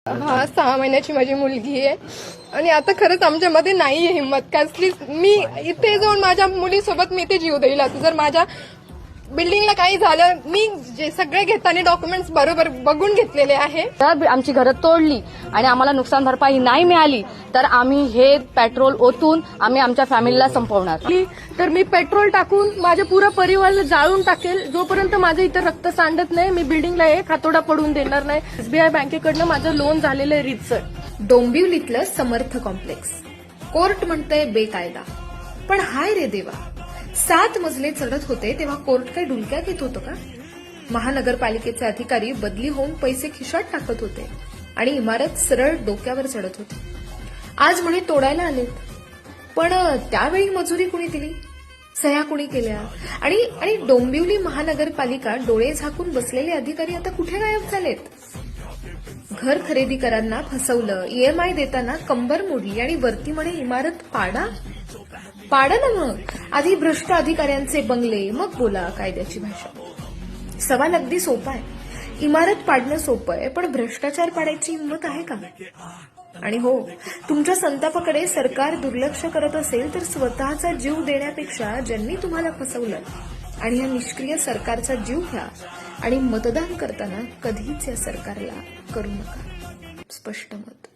हा 6 महिन्याची माझी मुलगी आहे आणि आता खरंच आमच्यामध्ये नाहीये हिंमत कसलीच. मी इथे जाऊन माझ्या मुलीसोबत मी इथे जीव देईल. आता जर माझ्या बिल्डिंगला काही झालं, मी जे सगळे घेताना डॉक्युमेंट्स बरोबर बघून घेतलेले आहे. जर आमची घरं तोडली आणि आम्हाला नुकसान भरपाई नाही मिळाली तर आम्ही हे पेट्रोल ओतून आम्ही आमच्या फॅमिलीला संपवणार. तर मी पेट्रोल टाकून माझ्या पुरा परिवाराला जाळून टाकेल. जोपर्यंत माझं इथं रक्त सांडत नाही मी बिल्डिंगला एक हातोडा पडून देणार नाही. SBI बँकेकडनं माझं लोन झालेलं आहे रीतसर. डोंबिवलीतलं समर्थ कॉम्प्लेक्स कोर्ट म्हणतंय बेकायदा, पण हाय रे देवा, 7 मजले चढत होते तेव्हा कोर्ट काही डुलक्या घेत होतं का? महानगरपालिकेचे अधिकारी बदली होऊन पैसे खिशात टाकत होते आणि इमारत सरळ डोक्यावर चढत होती. आज म्हणे तोडायला आलेत, पण त्यावेळी मजुरी कुणी दिली, सह्या कुणी केल्या? आणि डोंबिवली महानगरपालिका डोळे झाकून बसलेले अधिकारी आता कुठे गायब झालेत? घर खरेदीकरांना फसवलं, EMI देताना कंबर मोडली आणि वरती म्हणे इमारत पाडा ना. मग आधी भ्रष्ट अधिकाऱ्यांचे बंगले, मग बोला कायद्याची भाषा. सवाल अगदी सोपा आहे. इमारत पाडणं सोपं आहे, पण भ्रष्टाचार पाडायची हिंमत आहे का? आणि हो, तुमच्या संतापाकडे सरकार दुर्लक्ष करत असेल तर स्वतःचा जीव देण्यापेक्षा ज्यांनी तुम्हाला फसवलं आणि या निष्क्रिय सरकारचा जीव घ्या आणि मतदान करताना कधीच या सरकारला करू नका. स्पष्ट मत.